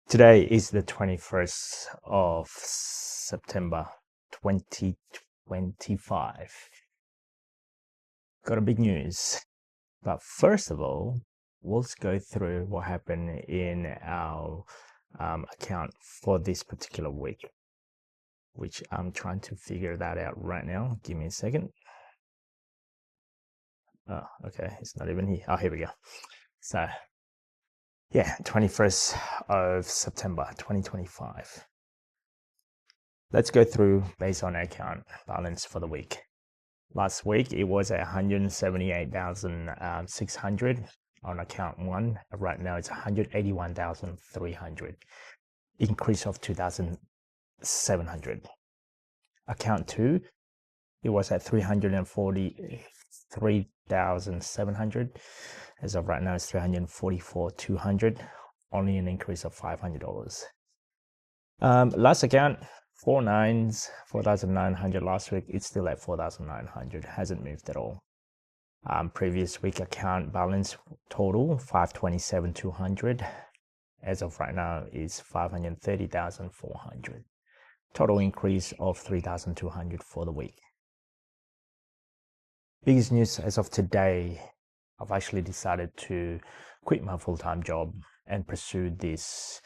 Today is the 21st of September 2025. Got a big news. But first of all, let's go through what happened in our account for this particular week, which I'm trying to figure that out right now. Give me a second. Oh, okay, it's not even here. Oh, here we go. So, yeah, 21st of September 2025. Let's go through based on account balance for the week. Last week, it was at 178,600 on account 1. Right now, it's 181,300, increase of 2,700. Account 2, it was at 343,700. As of right now, it's 344,200, only an increase of $500. Last account, 4,900 last week. It's still at 4,900, hasn't moved at all. Previous week account balance total 527,200. As of right now is 530,400. Total increase of 3,200 for the week. Biggest news as of today, I've actually decided to quit my full-time job and pursue this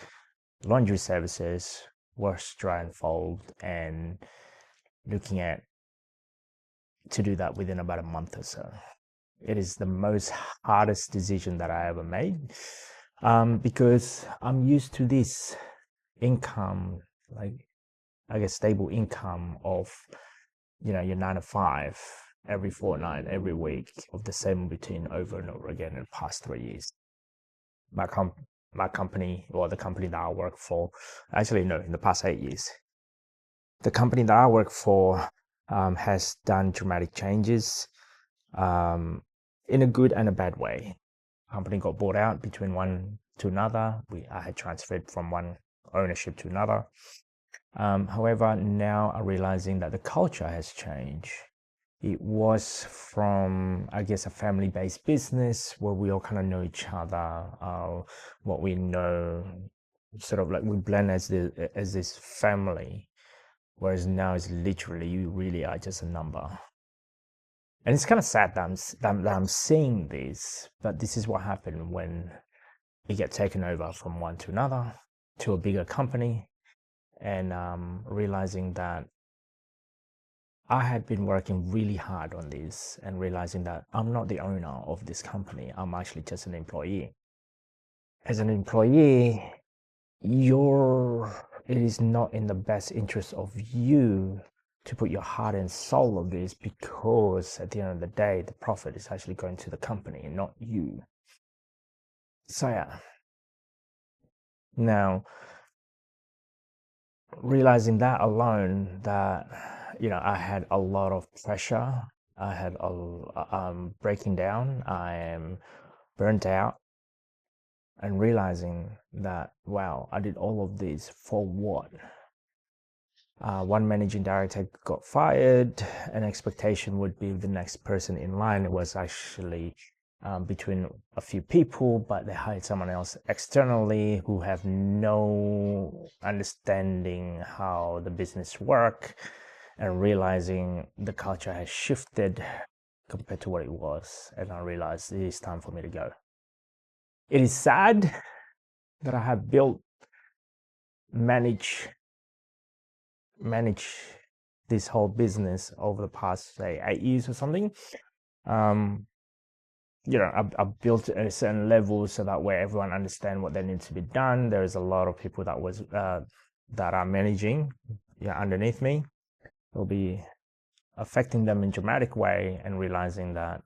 laundry services, wash, dry and fold, and looking at to do that within about a month or so. It is the most hardest decision that I ever made, because I'm used to this income, like I guess stable income of, your 9 to 5 every fortnight, every week of the same routine over and over again in the past 3 years. My company, or the company that I work for, actually no, in the past 8 years, the company that I work for has done dramatic changes in a good and a bad way. Company got bought out between one to another. I had transferred from one ownership to another. However, now I'm realizing that the culture has changed. It was from, I guess, a family-based business where we all kind of know each other, what we know, sort of like we blend as this family, whereas now it's literally you really are just a number. And it's kind of sad that I'm seeing this, but this is what happened when you get taken over from one to another, to a bigger company, and realizing that I had been working really hard on this and realizing that I'm not the owner of this company. I'm actually just an employee. As an employee, it is not in the best interest of you to put your heart and soul on this, because at the end of the day, the profit is actually going to the company and not you. So yeah. Now, realizing that alone, that I had a lot of pressure. I had breaking down. I am burnt out, and realizing that, wow, I did all of this for what? One managing director got fired. An expectation would be the next person in line. It was actually between a few people, but they hired someone else externally who have no understanding how the business work, and realizing the culture has shifted compared to what it was. And I realized it is time for me to go. It is sad that I have managed this whole business over the past, say, 8 years or something. I've built at a certain level so that way everyone understand what they need to be done. There is a lot of people that are managing underneath me. It'll be affecting them in a dramatic way, and realizing that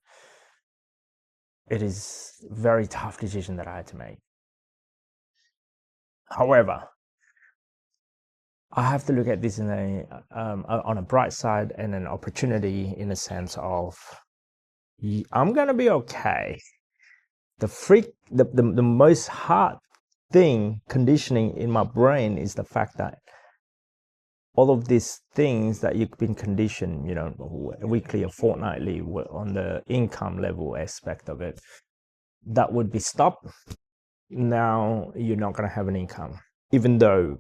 it is a very tough decision that I had to make. However, I have to look at this on a bright side and an opportunity, in a sense of, I'm gonna be okay. The most hard conditioning in my brain is the fact that all of these things that you've been conditioned, weekly or fortnightly on the income level aspect of it, that would be stopped. Now you're not going to have an income. even though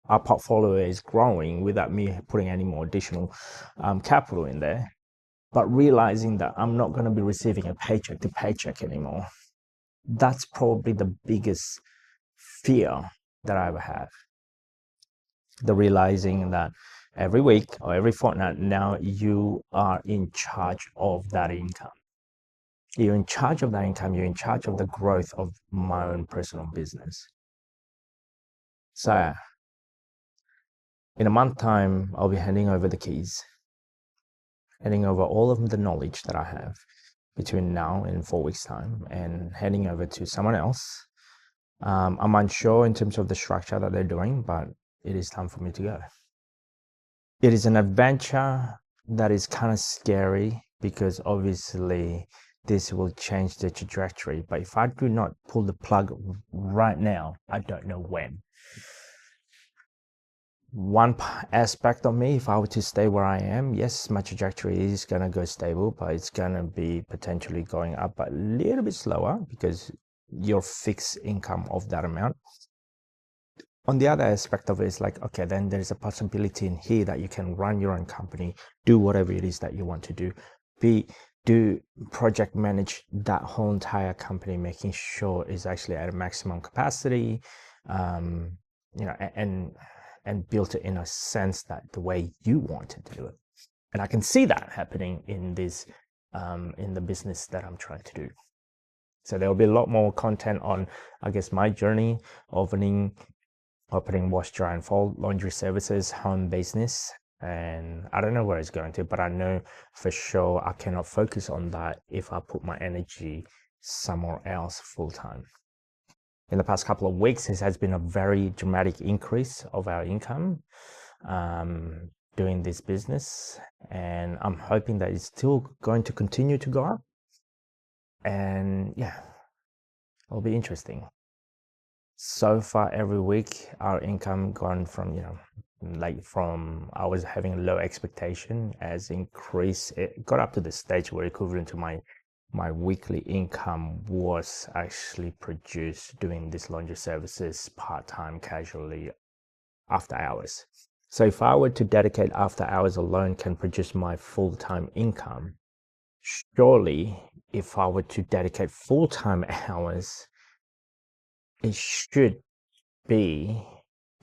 our portfolio is growing without me putting any more additional capital in there, but realizing that I'm not going to be receiving a paycheck to paycheck anymore. That's probably the biggest fear that I ever have. The realizing that every week or every fortnight now you are in charge of that income. You're in charge of that income. You're in charge of the growth of my own personal business. So in a month time, I'll be handing over the keys, handing over all of the knowledge that I have between now and 4 weeks time, and handing over to someone else. I'm unsure in terms of the structure that they're doing, but it is time for me to go. It is an adventure that is kind of scary because obviously this will change the trajectory. But if I do not pull the plug right now, I don't know when. One aspect of me, if I were to stay where I am, yes, my trajectory is going to go stable, but it's going to be potentially going up a little bit slower because your fixed income of that amount. On the other aspect of it is like, okay, then there's a possibility in here that you can run your own company, do whatever it is that you want to do, do project manage that whole entire company, making sure it's actually at a maximum capacity, and build it in a sense that the way you want to do it. And I can see that happening in this, in the business that I'm trying to do. So there'll be a lot more content on, I guess, my journey opening wash, dry, and fold laundry services, home business. And I don't know where it's going to, but I know for sure I cannot focus on that if I put my energy somewhere else full time. In the past couple of weeks, it has been a very dramatic increase of our income doing this business. And I'm hoping that it's still going to continue to go up. And yeah, it'll be interesting. So far every week our income gone from, from I was having a low expectation as increase. It got up to the stage where equivalent to my weekly income was actually produced doing this laundry services part-time casually after hours. So if I were to dedicate after hours alone can produce my full-time income, surely if I were to dedicate full-time hours, it should be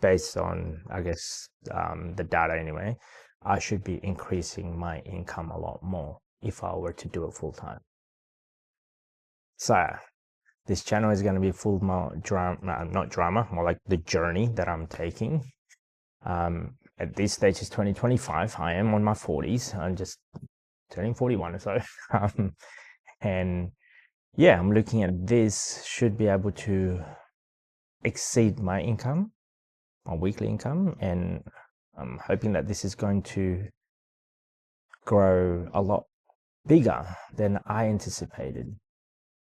based on, I guess, the data anyway, I should be increasing my income a lot more if I were to do it full time. So this channel is going to be full more drama, not drama, more like the journey that I'm taking. At this stage is 2025. I am on my 40s. I'm just turning 41 or so. And yeah, I'm looking at this should be able to exceed my income, my weekly income, and I'm hoping that this is going to grow a lot bigger than I anticipated.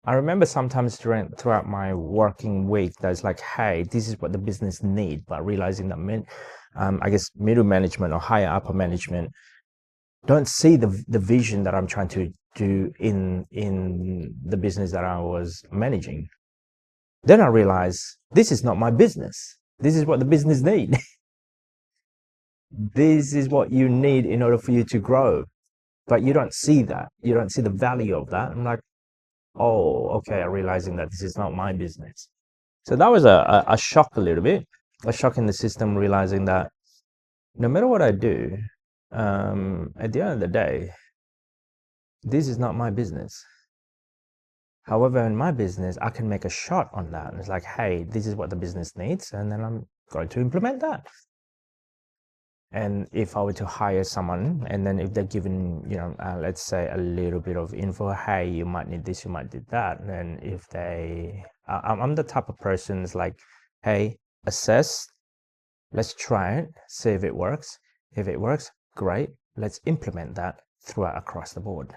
I remember sometimes throughout my working week, there's like, hey, this is what the business needs, but realizing that I guess middle management or higher upper management don't see the vision that I'm trying to do in the business that I was managing. Then I realized this is not my business. This is what the business need. This is what you need in order for you to grow. But you don't see that. You don't see the value of that. I'm like, oh, okay, I'm realizing that this is not my business. So that was a shock a little bit, a shock in the system, realizing that no matter what I do, at the end of the day, this is not my business. However, in my business, I can make a shot on that. And it's like, hey, this is what the business needs, and then I'm going to implement that. And if I were to hire someone, and then if they're given, let's say a little bit of info, hey, you might need this, you might need that. And then if I'm the type of person that's like, hey, assess, let's try it, see if it works. If it works, great. Let's implement that throughout across the board.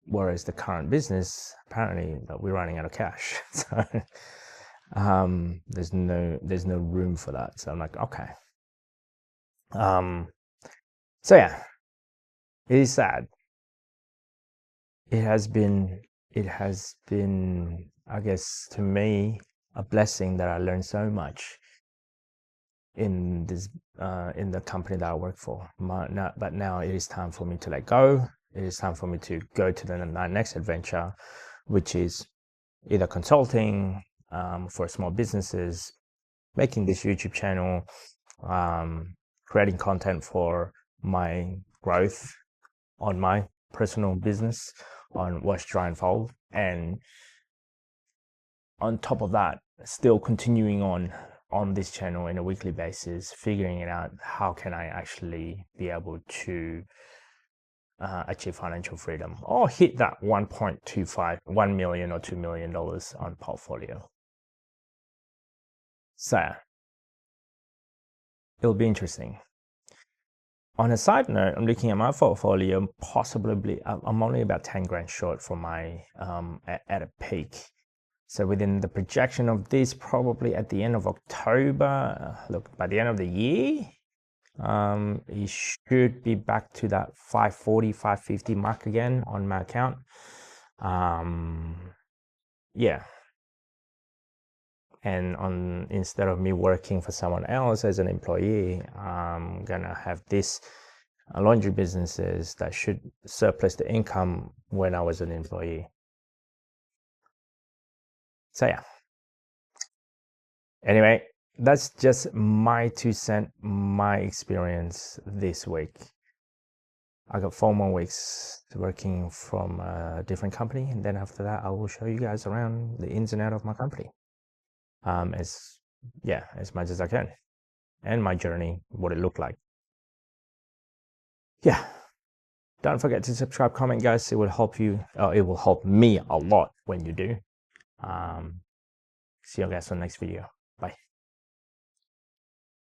Whereas the current business, apparently we're running out of cash. So there's no room for that. So I'm like, okay. So yeah, it is sad. It has been I guess to me, a blessing that I learned so much in this in the company that I work for. But now it is time for me to let go. It is time for me to go to the next adventure, which is either consulting for small businesses, making this YouTube channel, creating content for my growth on my personal business on Wash Dry and Fold, and on top of that, still continuing on this channel in a weekly basis, figuring it out, how can I actually be able to achieve financial freedom or hit that 1.25, 1 million or $2 million on portfolio. So it'll be interesting. On a side note, I'm looking at my portfolio, possibly I'm only about 10 grand short from my at a peak. So within the projection of this, probably at the end of October, look, by the end of the year, it should be back to that 540, 550 mark again on my account. Yeah. And instead of me working for someone else as an employee, I'm gonna have this laundry businesses that should surplus the income when I was an employee. So yeah. Anyway, that's just my 2 cents, my experience this week. I got 4 more weeks working from a different company, and then after that, I will show you guys around the ins and out of my company. As much as I can, and my journey, what it looked like. Yeah. Don't forget to subscribe, comment, guys. It will help you. It will help me a lot when you do. See you guys on the next video. Bye.